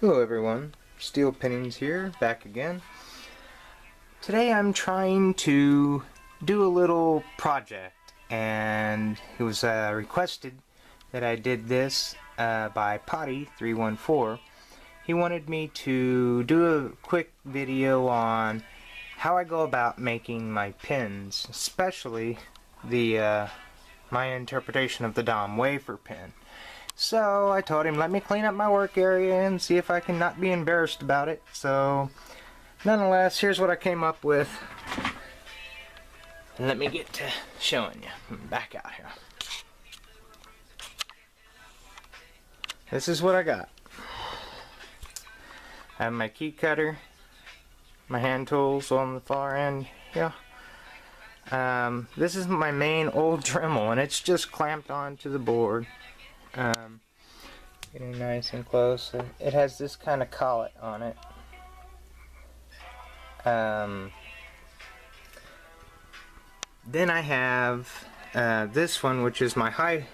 Hello everyone, Steel Pinnings here, back again. Today I'm trying to do a little project, and it was requested that I did this by Potty314. He wanted me to do a quick video on how I go about making my pins, especially the my interpretation of the DOM wafer pin. So I told him, let me clean up my work area and see if I can not be embarrassed about it. So nonetheless, here's what I came up with. And let me get to showing you. Back out here. This is what I got. I have my key cutter, my hand tools on the far end. Yeah. This is my main old Dremel, and it's just clamped onto the board. Getting nice and close. It has this kind of collet on it. Then I have this one, which is my high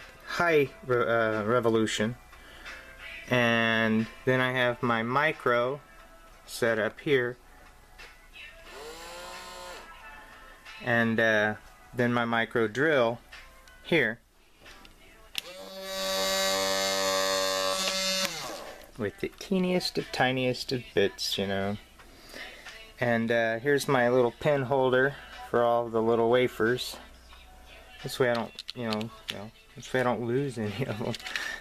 revolution, and then I have my micro set up here, and then my micro drill here, with the teeniest of tiniest of bits, you know. And here's my little pin holder for all the little wafers. This way I don't, this way I don't lose any of them.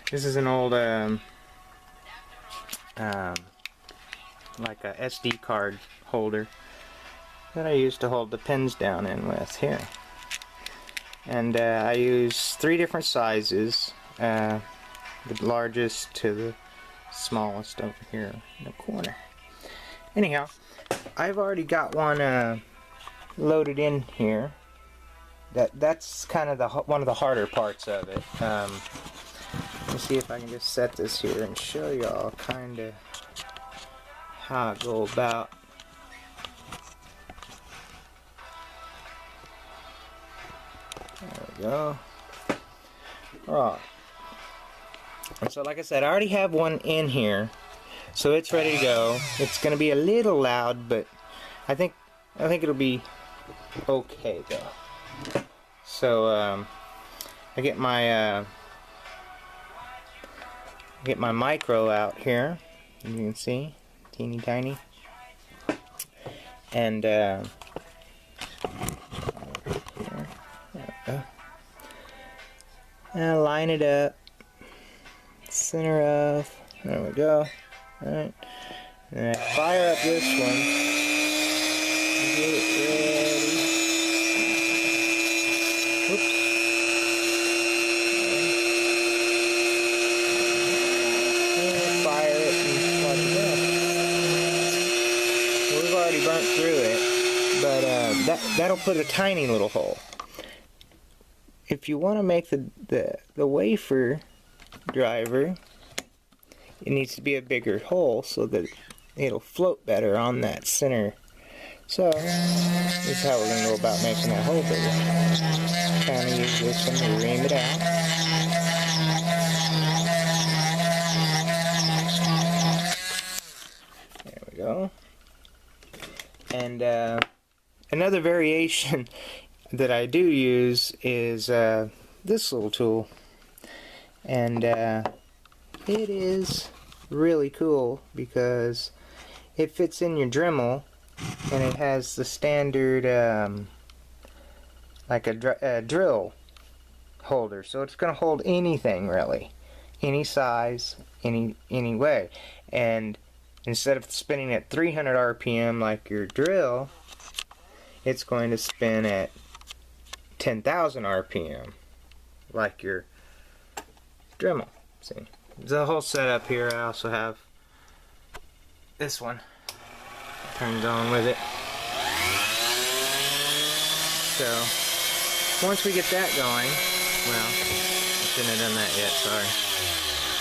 This is an old, like a SD card holder that I used to hold the pins down in with here. And I use 3 different sizes, the largest to the smallest over here in the corner. Anyhow, I've already got one loaded in here. That's kind of one of the harder parts of it. Let me see if I can just set this here and show y'all kind of how I go about. There we go. Alright. And so, like I said, I already have one in here, so it's ready to go. It's going to be a little loud, but I think it'll be okay though. So I get my micro out here, as you can see, teeny tiny, and there we go. And I line it up. Center of, there we go. Alright, and I fire up this one, get it ready. Whoops. And fire it and watch it go. Well, we've already burnt through it, but that'll put a tiny little hole. If you want to make the wafer driver, it needs to be a bigger hole so that it'll float better on that center. So this is how we're going to go about making that hole bigger. Kind of use this one to ream it out. There we go. And another variation that I do use is this little tool. And it is really cool because it fits in your Dremel, and it has the standard like a drill holder, so it's going to hold anything really, any size, any way. And instead of spinning at 300 RPM like your drill, it's going to spin at 10,000 RPM like your Dremel. See, the whole setup here. I also have this one turns on with it. So once we get that going, well, I shouldn't have done that yet.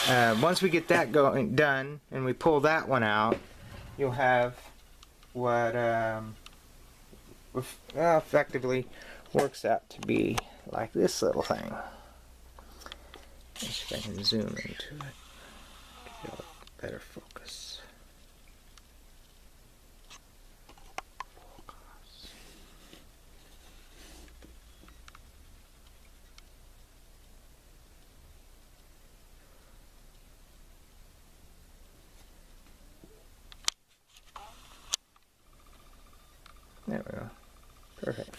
Sorry. Once we get that done, and we pull that one out, you'll have what effectively works out to be like this little thing. Let's see if I can zoom into it. better focus. There we go. Perfect.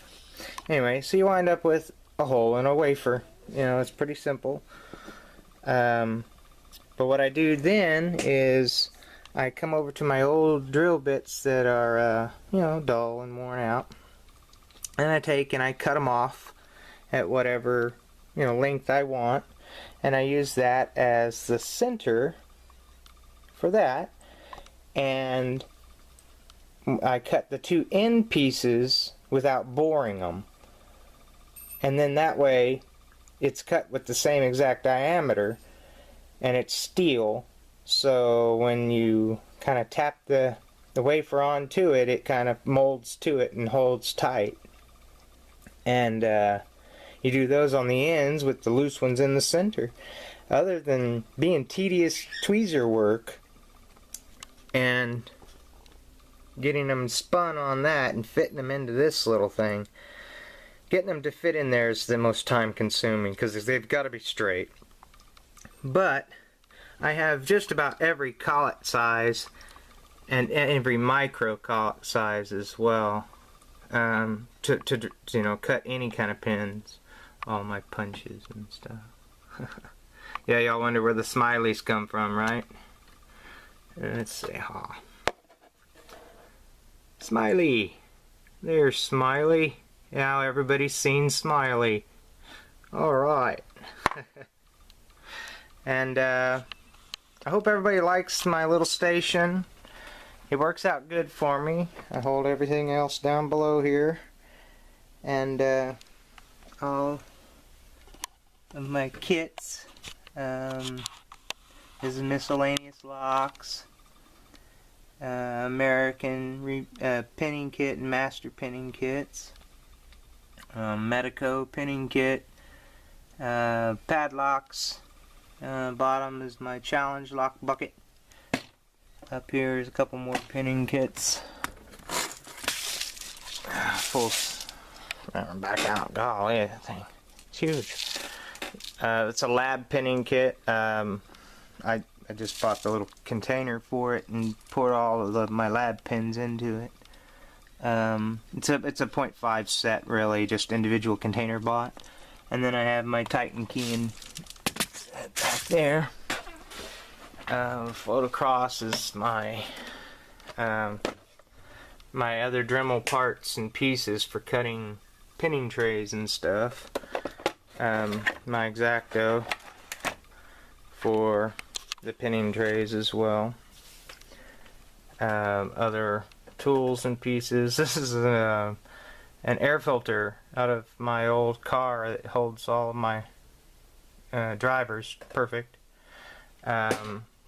Anyway, so you wind up with a hole in a wafer. You know, it's pretty simple. But what I do then is I come over to my old drill bits that are, you know, dull and worn out. And I take and I cut them off at whatever, you know, length I want. And I use that as the center for that. And I cut the two end pieces without boring them. And then that way it's cut with the same exact diameter and it's steel, so when you kind of tap the wafer onto it, it kind of molds to it and holds tight. And you do those on the ends with the loose ones in the center. Other than being tedious tweezer work and getting them spun on that and fitting them into this little thing, getting them to fit in there is the most time consuming because they've got to be straight. But I have just about every collet size and every micro collet size as well, to you know, cut any kind of pins, all my punches and stuff. Yeah, y'all wonder where the smileys come from, right? Let's see. Oh. Smiley. There's Smiley. Now everybody's seen Smiley. Alright. And I hope everybody likes my little station. It works out good for me. I hold everything else down below here. And all of my kits. This is miscellaneous locks. American pinning kit and master pinning kits. Medico pinning kit. Padlocks. Bottom is my challenge lock bucket. Up here is a couple more pinning kits. Full. Back out. Golly, that thing. It's huge. It's a lab pinning kit. I just bought the little container for it and poured all of my lab pins into it. It's a 0.5 set, really, just individual container bought. And then I have my Titan keying back there. Float across is my my other Dremel parts and pieces for cutting pinning trays and stuff. My X-Acto for the pinning trays as well. Other tools and pieces. This is an air filter out of my old car that holds all of my drivers. Perfect.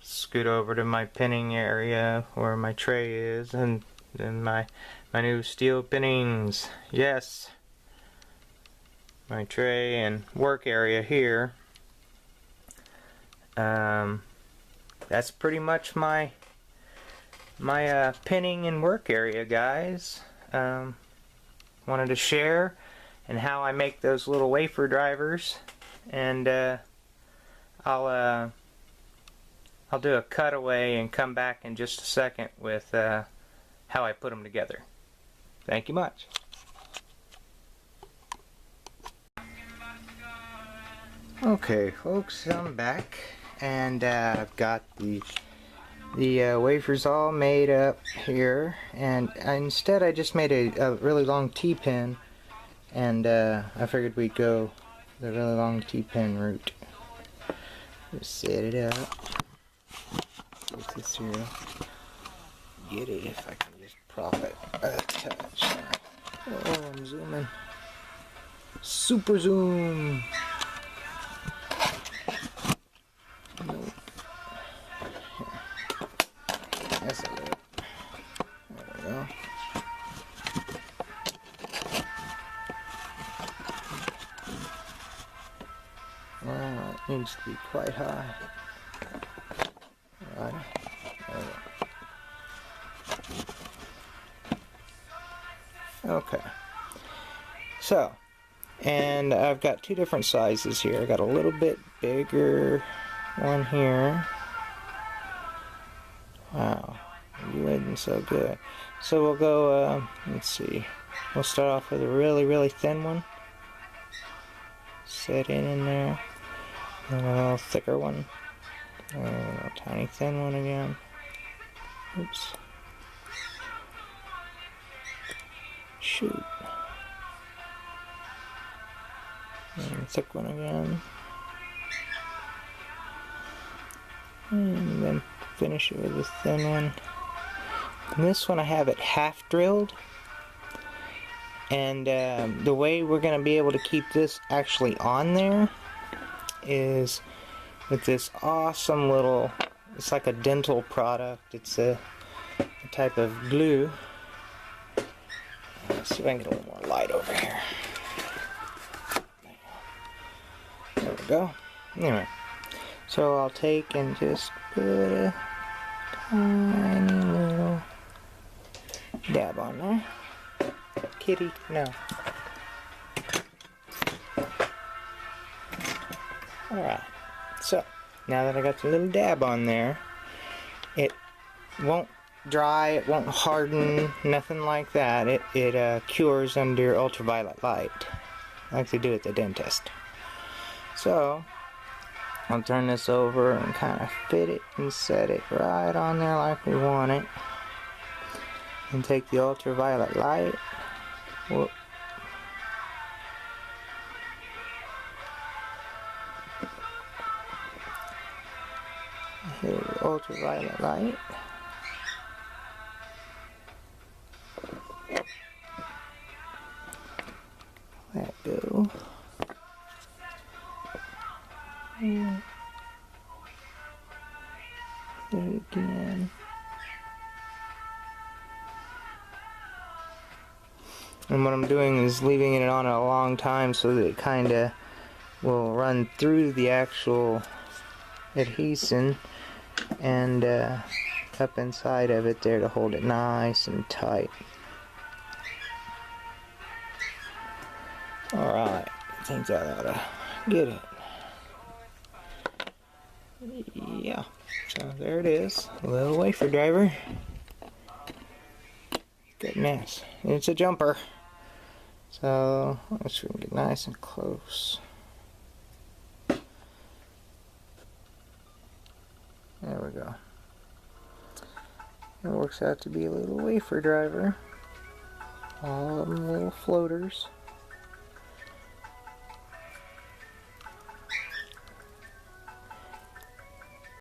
Scoot over to my pinning area where my tray is, and then my new steel pinnings. Yes, my tray and work area here. That's pretty much my pinning and work area, guys. Wanted to share and how I make those little wafer drivers, and I'll do a cutaway and come back in just a second with how I put them together. Thank you much. Okay, folks, I'm back, and I've got the wafers all made up here, and instead I just made a really long T-pin, and I figured we'd go the really long T-pin route. Just set it up. Get this here. Get it if I can just prop it a touch. Oh, I'm zooming. Super zoom. Nope. That's a little. There we go. Well, it needs to be quite high. Alright. Okay. So, and I've got two different sizes here. I got a little bit bigger one here. Wow, you isn't so good. So we'll go, let's see. We'll start off with a really, really thin one. Set it in there. And a little thicker one. And a tiny thin one again. Oops. Shoot. And a thick one again. And then finish it with a thin one. And this one I have it half drilled. And the way we're going to be able to keep this actually on there is with this awesome little, it's like a dental product. It's a type of glue. Let's see if I can get a little more light over here. There we go. Anyway, so I'll take and just put a tiny little dab on there. Kitty, no. Alright, so now that I got the little dab on there, it won't dry, it won't harden, nothing like that. It cures under ultraviolet light, like they do at the dentist. So, I'll turn this over and kind of fit it and set it right on there like we want it. And take the ultraviolet light. Whoop. Hit it with ultraviolet light. Let go. And hit it again. And what I'm doing is leaving it on a long time so that it kind of will run through the actual adhesion and up inside of it there to hold it nice and tight. Alright, I think that ought to get it. Yeah, so there it is, a little wafer driver. Goodness, it's a jumper. So let's see if we can get nice and close. There we go. It works out to be a little wafer driver. All of them little floaters.